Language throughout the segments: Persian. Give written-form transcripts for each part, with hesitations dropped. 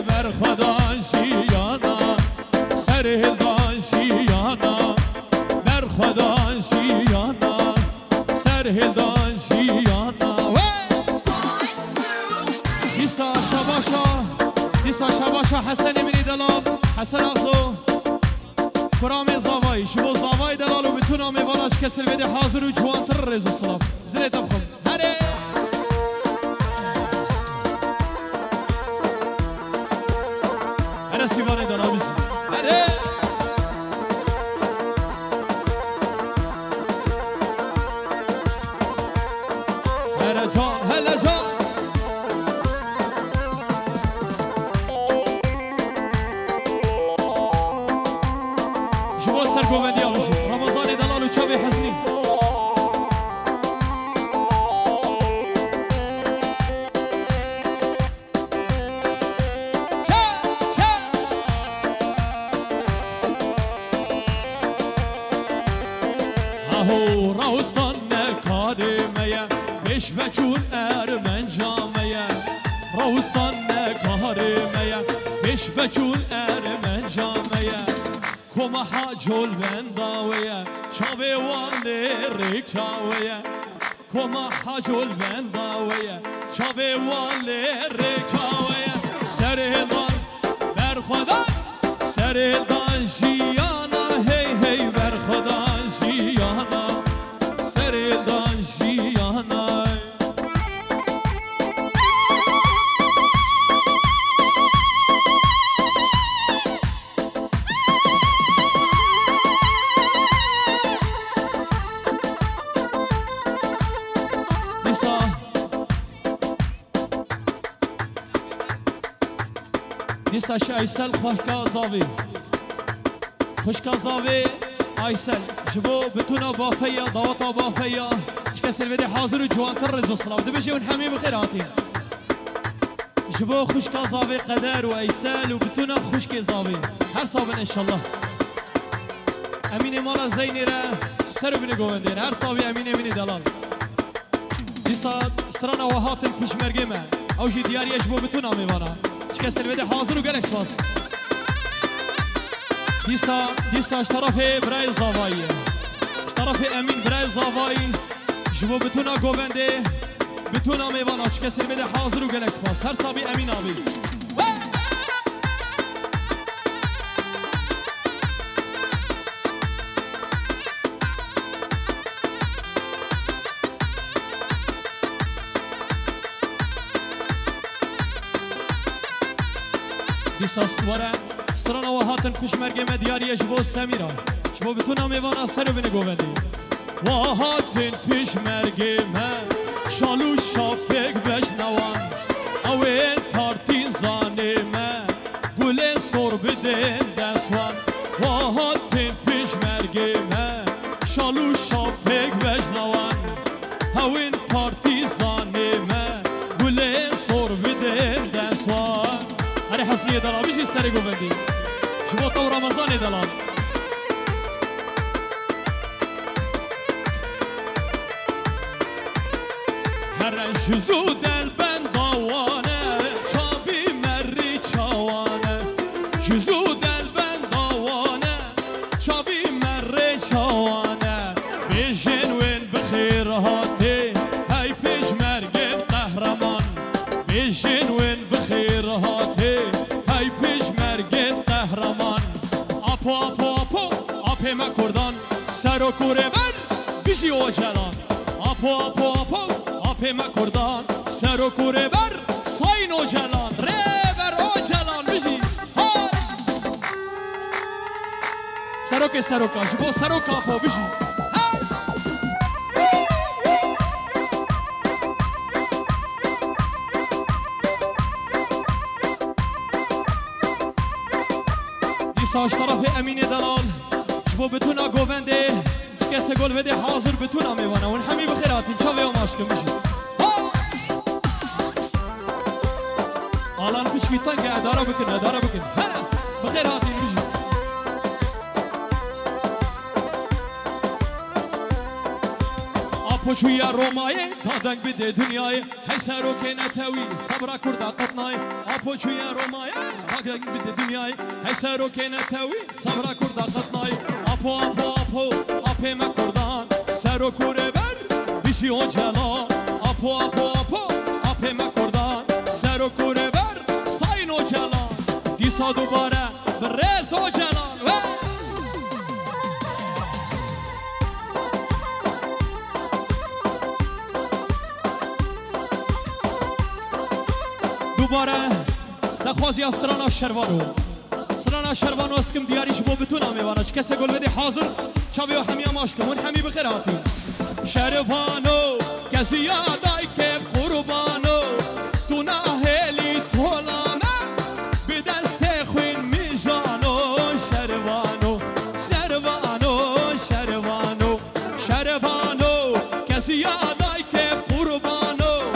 بر خدان شیانا سرهلدان شیانا بر خدان شیانا سرهلدان شیانا دیسا شباشا حسن منی دلال حسن آخو کرام زاوای شبو زاوای دلال و بتونم میوانش کسر بده حاضر و جوانتر رز و صلاف زلیتم خم هره هره سیوانه دلال بشی هره هره جان هله جان گووندی آبشی رمضان دلال و چاوی حسنی اهو راستان نکارمه بش و چون ارمن جامه راستان نکارمه بش و چون ارمن جامه کما حاجل بنداویه چاوی والی ریک چاویه کما حاجل بنداویه چاوی والی ریک چاویه سرهدان بر خدا سرهدان شیانا هی هی بر خدا شیانا سرهدان شیانا دیساش ایسل خوشکا زاوی خوشکا زاوی ایسل جبو بتونا بافیا دواتا بافیا کسر بده حاضر و جوانتر رز و صلاف دبجي ونحمي بخير هاتين جبو خوشکا زاوی قدر و ایسل و بتونا خوشکی زاوی هر صابن انشالله امین مالا زینی را سر بینه گوندین هر صابی امین دلال دیسا استرانا و هاتن پیشمرگی من اوشی دیاری جبو بتونا میوانا کسر بده حاضر و گلک باز دیسا اشتراف برای زاوایی اشتراف امین برای زاوایی جبو بتونا گوونده بتونا میوانا کسر بده حاضر و گلک باز هر صابی امین آبی دیسا استواره استرانا و هاتن پشمرگه مدیاری جبو سمیرا جبو بتونا میوانا سر بینه گووندی و هاتن پشمرگه من شالو شاپک بشنوان اوین پارتیزانه من گل سر بدن دستوان و هاتن پشمرگه من شالو شاپک بشنوان اوین پارتیزانه من گل سر بدن دستوان هر حسنی دلال بشی سری گووندی شما تو رمضان دلال هر جزو دل بندوانه چابی مری چاوانه جزو دل بندوانه چابی مری چاوانه بیشن وین بخیر هاتی های پیش مرگن قهرمان بیشن وین بخیر هاتی های پیش مرگن قهرمان اپو اپو اپو اپی ما کردان سر و کوره بر بیشی او جلان اپو اپو اپو اپی ما کردان سر و کوره بر ساین او جلان ره بر او جلان بیشی های سروک سروکا جبو سروکا اپو بیشی ساش طرف امین دلال جبو بتونا گوونده کسی گل بده حاضر بتونا میوانه ون همی بخیراتین چاوی و ماشکم میشه آلان پیشکیتان که اداره بکن هره بخیراتین میشه اپو پوچوی رومای دادنگ بده دنیای هی سرو که نتوی صبر کرده قطنای پوچوی رومای دادنگ بده دنیای هی سرو که نتوی صبر کرده قطنای اپو ما کردان سرو کوره بر بیشی و جلال اپو ما کردان سرو کوره بر ساین و جلال دیسا دوباره برز و جلال دوباره دخوازی استرانا شروانو اسکم دیاریش بو بتونا میوانه چه کسی گل بده حاضر چاوی و همی اماشتمون همی بخیراتی شروانو کسی یادای که قربانو تو نهلی طولانه به دست خوین میجانو شروانو کسی یادای که قربانو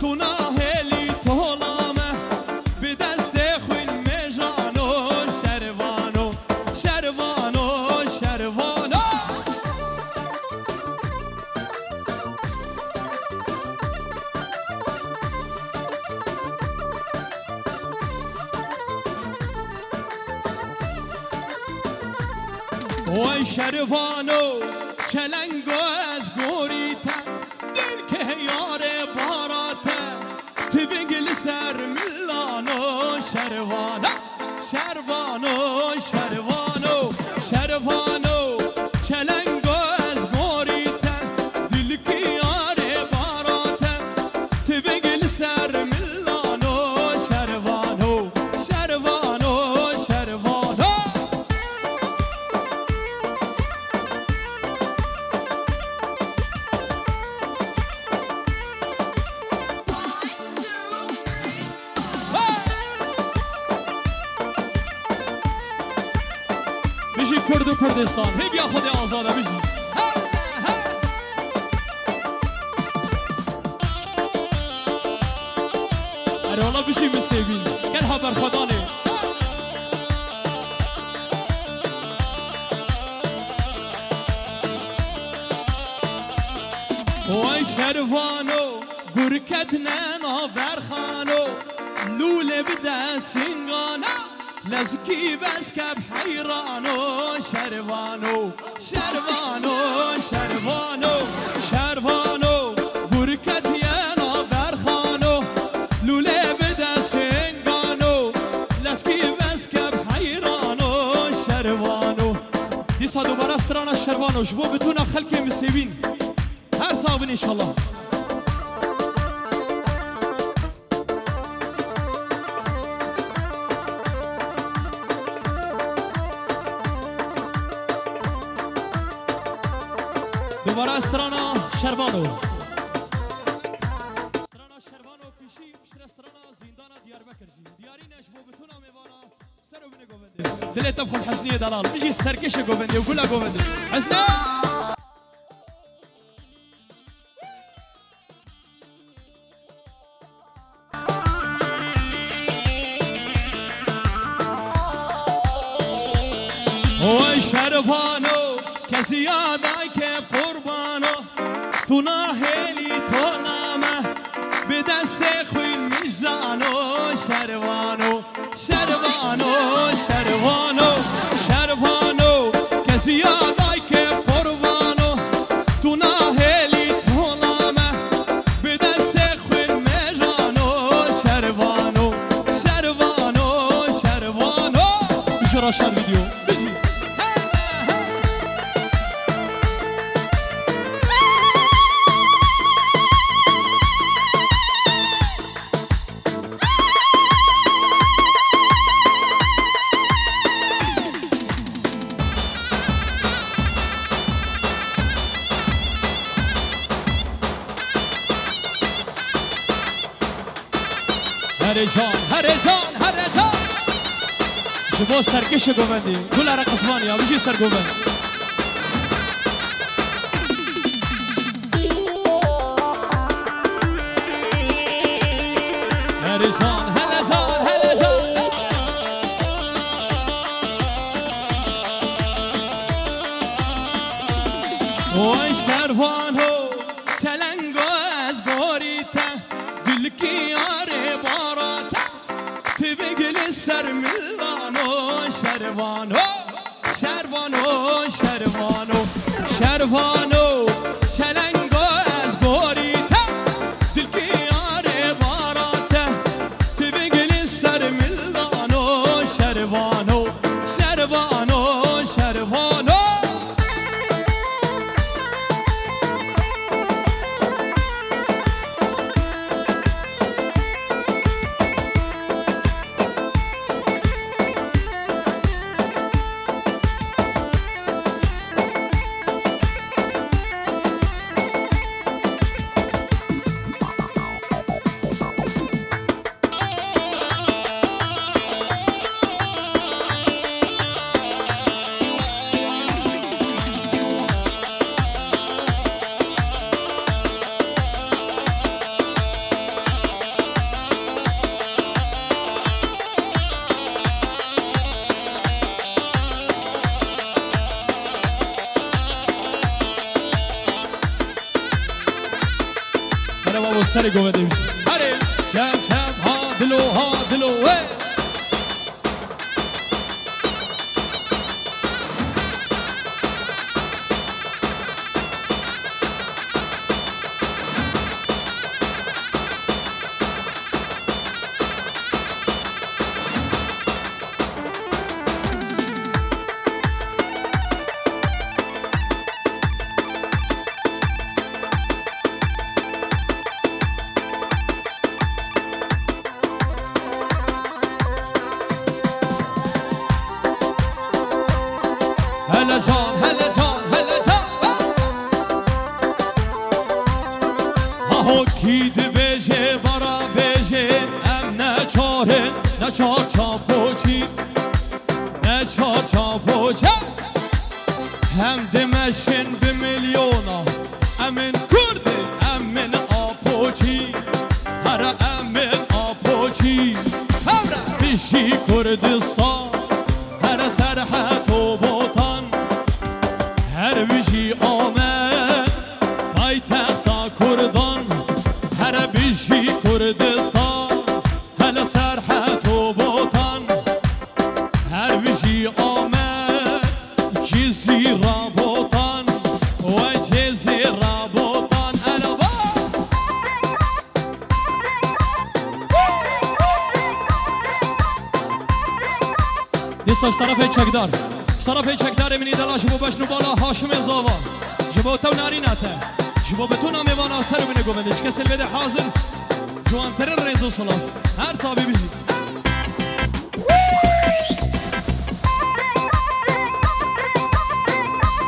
تو نهلی طولانه به دست خوین میجانو شروانو وای شروانو چلنگو از گوریتا دل که یار باراتا تبینگل سر ملانو شروانو چلنگو از گوریتا دل که یار باراتا تبینگل سر ملانو شروانو بیشی کرد و کردستان هی بیا خود آزاده بیشی اره اولا بیشی مسیبین گل حبر خدانه وای شروانو گرکت ننا برخانو لوله بده سنگانه لزکی بس کب حیرانو شروانو گرکت ینا برخانو لوله بده سنگانو لزکی بس کب حیرانو شروانو دیسا دوباره استرانا شروانو جبو بتونا خلک مسیبین هر صابن انشالله دوباره استرانا شروانو پیشی پشت استرانا زندان دیاربکر جی دیاری نشبو بتونا میوانا سرو بینه گوونده دلی تبخون حسنی دلال بجی سرکش گوونده و گلا گوونده حسنا وای شروانو کسی یادای که قربانو تو نهلی طولامه به دست خوین میزانو شروانو کسی یادای که قربانو تو نهلی طولامه به دست خوین میزانو شروانو بجرا شد ویدیو هر جان شما سرکش گووندی گل را قسمانی ها بشی سر گووند هر جان وای شروانو گلی سر میلانو شروانو شروانو شروانو شروانو چلنگو از گوریتا دلکی یاره باراته تو بگلی سر میلانو شروانو شروانو شروانو سر گوده میشه هره چم چم ها دلو هلا جان هلا جان هلا جان ها کی دبیجه برا بیجه ام نچار چاپوچی نچار چاپوچی هم دمشن به میلیونا امن کرد امن آپوچی هر امن آپوچی بیشی کردستان هر سرحت و بوتان هر بیشی آمد پایتخت کردان هر بیشی کردستان هر سرحت و بوتان هر بیشی آمد چیزی را بوتان و چیزی را بوتان الابا دیستاش طرف چکدار طرف چکدار منی دلا جبو بشنو بالا هاشم زاوا جبو تو ناریناته جبو بتونا میوانا سر بینه گومندش کسل بده حاضر جوانترین ریزو صلاف هر صابی بیزی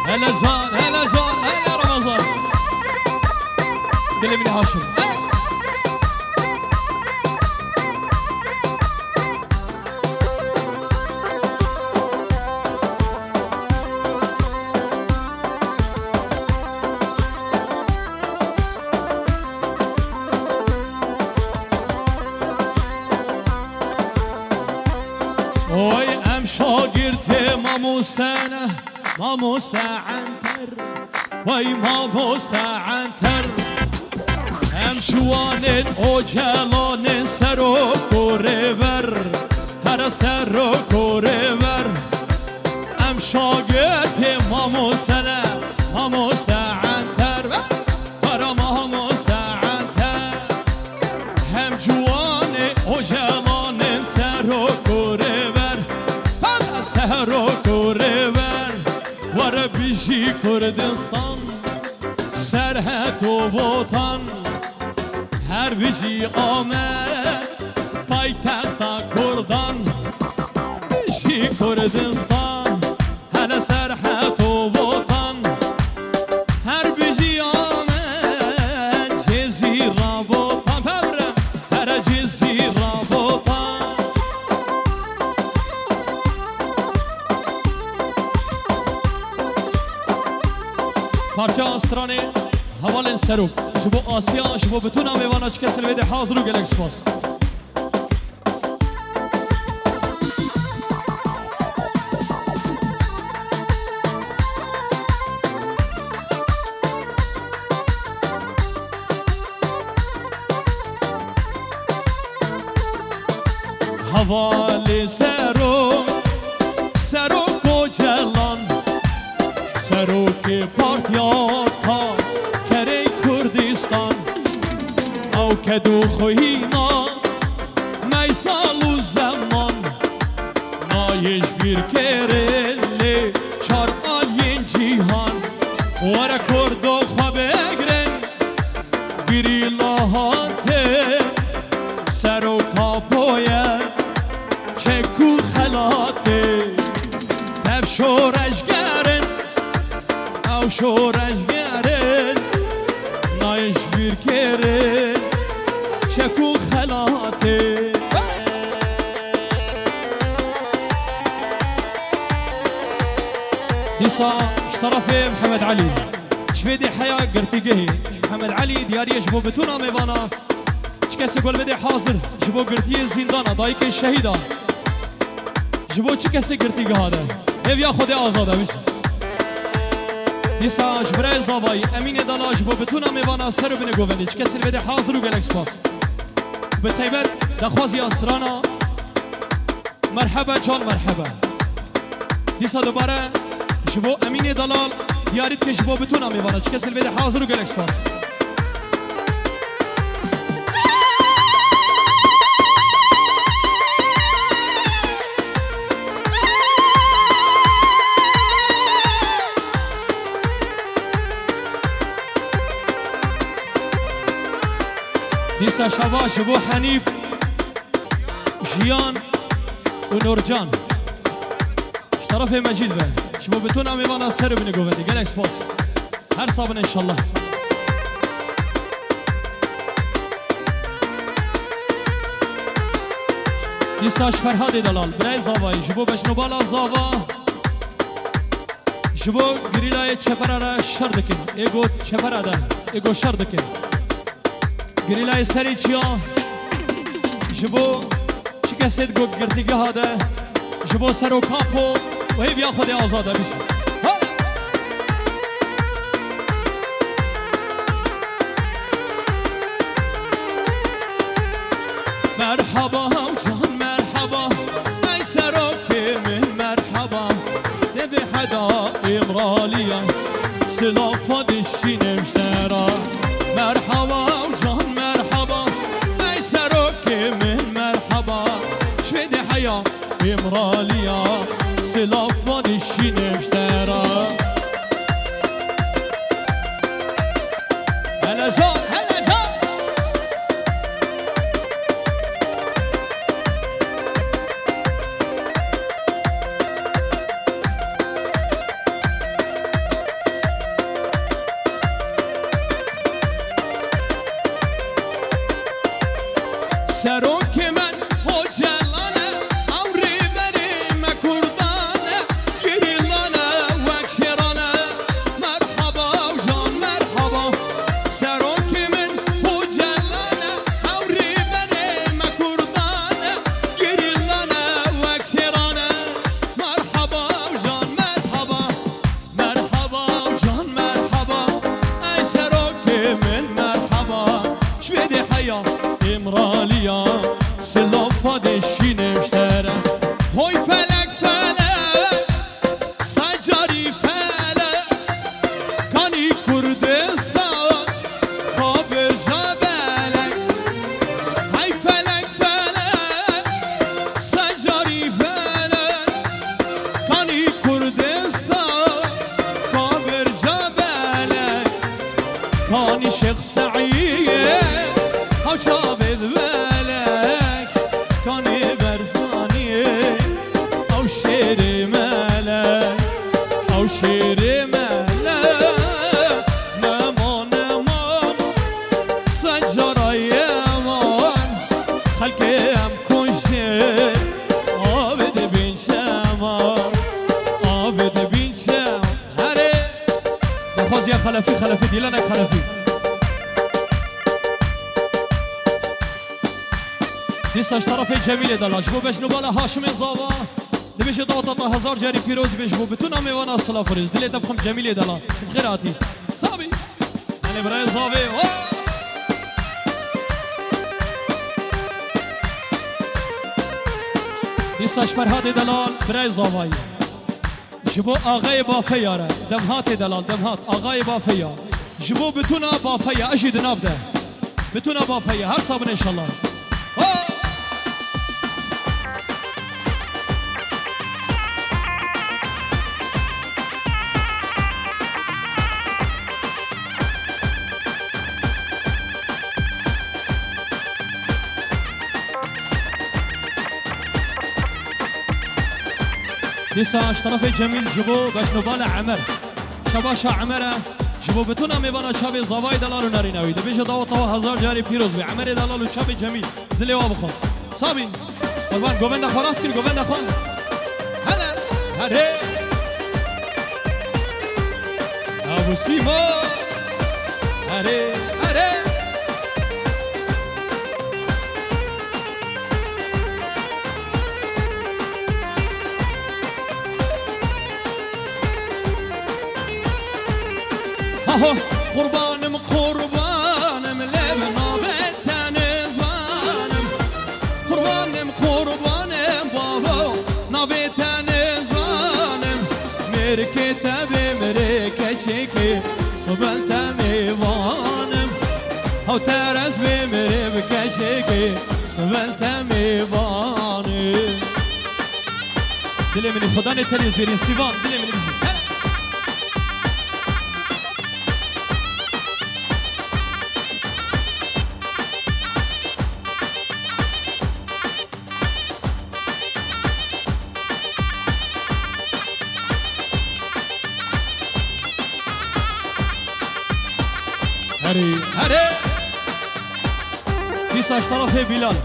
هلا جان هلا جان هلا رمضان دلی منی هاشم وای ام شاگرد ما مستعنتر وای ما مستعنتر ام جوانت او جلان سر و کوره بر هر سر و کوره بر ام شاگرد ما مستعنتر برا ما مستعنتر هم جوان او جلان سر و کوره بر سهر و کوره بر ور بیشی کردستان سرحد و بوتان هر بیشی آمد پایتخت کردان بیشی کردستان هر سرحد و بوتان هر بیشی آمد جزیره بوتان هر جزیره بوتان پارچه آسترانه حوال سروک جبو آسیا جبو بتونا میوانا چه کسل بده حاضرو گلک سپاس حوالی داری سرو کجلان سرو که پارتیات ها کره کردستان او کدو خوینا میسال و زمان نایش بیر کرلی چار آلین جیهان ورا کردو خواب اگرن گیری لاهانته سرو کاپویه چکو خلاته تب شورشگرن او شورشگرن نایش بیر کرن چکو خلاته ديسا اشترف محمد علي شفيدي حياة قرتيقه محمد علي دياري جبو بتونا ميوانا شكسي قول بدي حاضر جبو قرتيه زندانا دايك الشهيدة جبو شكسي قرتيقه هذا هيف يا خودي آزاده بيش ديسا جبراي زاوي امين دالا جبو بتونا ميوانا سرو بني قوفندي شكسي بدي حاضر وقالك سباس بالتيبت دخوازي أسرانا مرحبا جان مرحبا ديسا دوباره جبو امین دلال دیارید که جبو بتونم میوانه چه کسی بده حاضر و گلکس پاس دیسا شبا جبو حنیف جیان و نورجان طرف مجید به شما بتونم میوانه سر بینه گوهدی گلکس پاس هر صابن انشالله دیساش فرهاد دلال برای زاوایی جبو بشنو بالا زاوا جبو گریلای چپره را شر دکن ایگو چپره ده ایگو شر دکن گریلای سری چیا جبو چی کسید گو گردیگه هاده جبو سرو کاپو و هی بیا خود آزاده بشی مرحبا جان مرحبا ای سرو که من مرحبا نبی حدا امرالیا سلافا دشینم سرا مرحبا جان مرحبا ای سرو که من مرحبا شوید حیا امرالیا سلافا دشینم سرا هلا جان هلا جان سرو که من هجلانه عمری بریم کردانه گریلانه وکشرانه مرحبا جان مرحبا سرو که من هجلانه عمری بریم کردانه گریلانه وکشرانه مرحبا جان مرحبا مرحبا جان مرحبا ای سرو که من مرحبا شوید حیا امرالیا سلافا دشینم شتره های فلک فلک سجاری فلک کانی کردستان کابل جبلک های فلک فلک سجاری فلک کانی کردستان کابل جبلک کانی شیخ سعیه او چابد ملک کانی برزانیه او شیر ملک او شیر ملک نمان نمان سجارای امان خلقه هم کنشه آبد بین شمان آبد بین شمان هره بخواز یا خلفی دیلانک خلفی دیساش طرف جمیل دلاش بو بشنو بالا هاشم زاوا دبیش داوطا هزار جاری پیروز بیش بو بتونم میوانا اصلا فریز دلیت بخم جمیل دلا بخیراتی صابی یعنی برای زاوی دیساش فرهاد دلال برای زاوایی جبو آقای بافیاره دمهات دلال دمهات آقای بافیا جبو بتونا بافیا اجید نافده بتونا بافیا هر صابن انشالله لسه طرف جميل جبو باش نبال عمر شباشا عمره جبو بتونا میبانا شاب زوای دلالو نرینوی ده بیشه داو تاو هزار جاری پیروز بی عمر دلالو شاب جمیل زلی واب خون صابی قربان گوونده خلاص کن گوونده خون هلا هره ابو سیما هره هره قربانم قربانم لب نابتن زانم قربانم قربانم بابا نابتن زانم مرکت به مرکه چکی صبلت میوانم او ترس به مرکه چکی صبلت میوانم دل منی خدا نتری زیرین سیوان دل منی بجی هري هري ديسا طرف بلال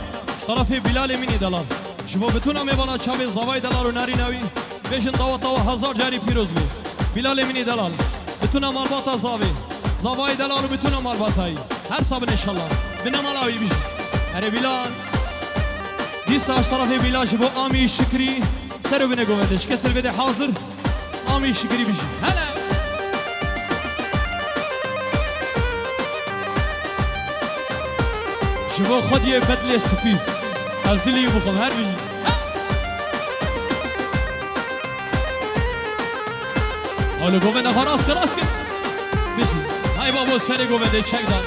طرف بلال مني دلال شبو بتونا میبانا چاوی زوای دلال و ناری نوی بیشن داوتا و هزار جاری پیروز بی بلال مني دلال بتونا مالباتا زاوی زوای دلال و بتونا مالباتایی هر صابن انشالله بنا مالاوی بیشن هري بلال ديسا طرف بلال شبو آمی شکری سرو بینه گوندش کسر بده حاضر آمی شکری بیشن هلا شبو خود یه بدل سپید از دلی بخوام هر بیشی حالا گوونده خلاص کن بیشی های بابا سر گوونده چک دار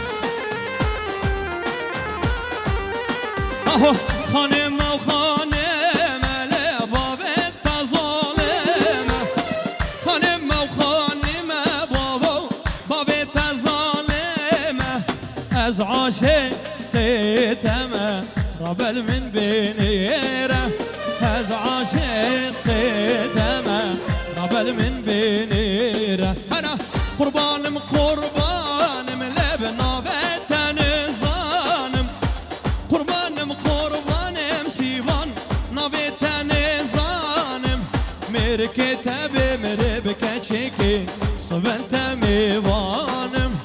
آهو خانم و خانم لبابت تظالم خانم و خانم بابا بابت ظالم از عاشق تما ربل من بنيره هز عاشق تما ربل من بنيره انا قربانم قربانم لبنا بتن زانم قربانم قربانم سيوان نبتن زانم مركته بمربكه چكي صبنت ميوانم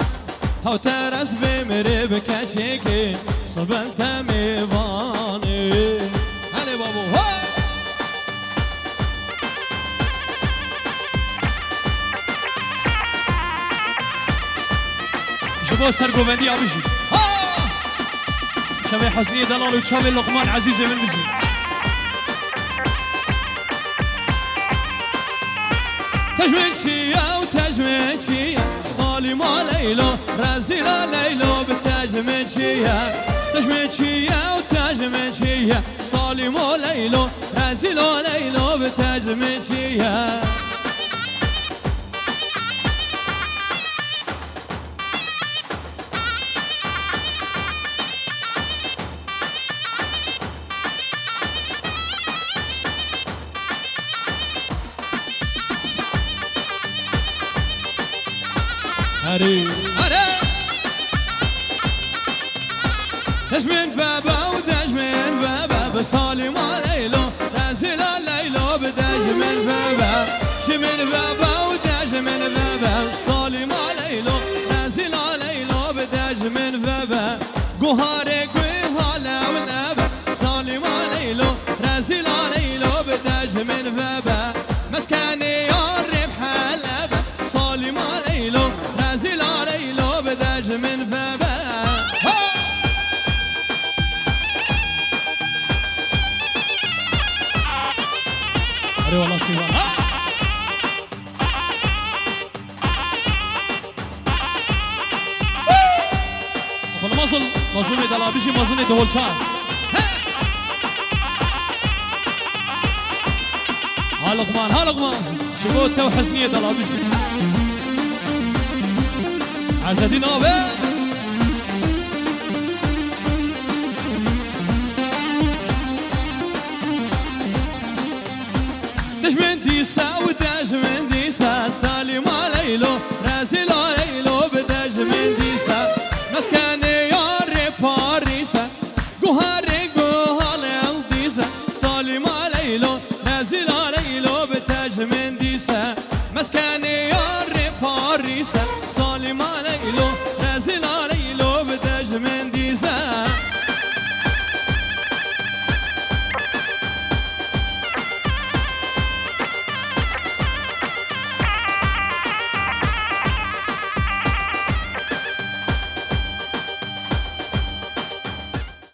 هاو ترس بمره بکچه که صبنت میوانه هلی بابو ها شبا سرگوندی آبیشی شبه حسنی دلال و چاوی لقمان عزیز من بشی تجمل چیه و تجمل چیه صالما ليلو رازيلا ليلو بالتجميشية تجميشية وتجميشية صالما ليلو رازيلا ليلو بالتجميشية هري هري تجمين بابا وتجمين بابا بصالما ليلو تازلا ليلو بتجمين بابا شمين بابا وتجمين بابا صالما ليلو تازلا ليلو بتجمين بابا قهاري قهالا ونابا صالما ليلو تازلا ليلو بتجمين بابا مسكاني يرب حلبا صالما ليلو نازل عليلو بداج من بابا أري والله سيوان بالمصل مظلومي دلابيشي مظلومي دهولشان ها لقمان شبوت تو حسنية دلابيشي عزدين آبه دش من ديسا ودش من ديسا سالي ما ليلو رازي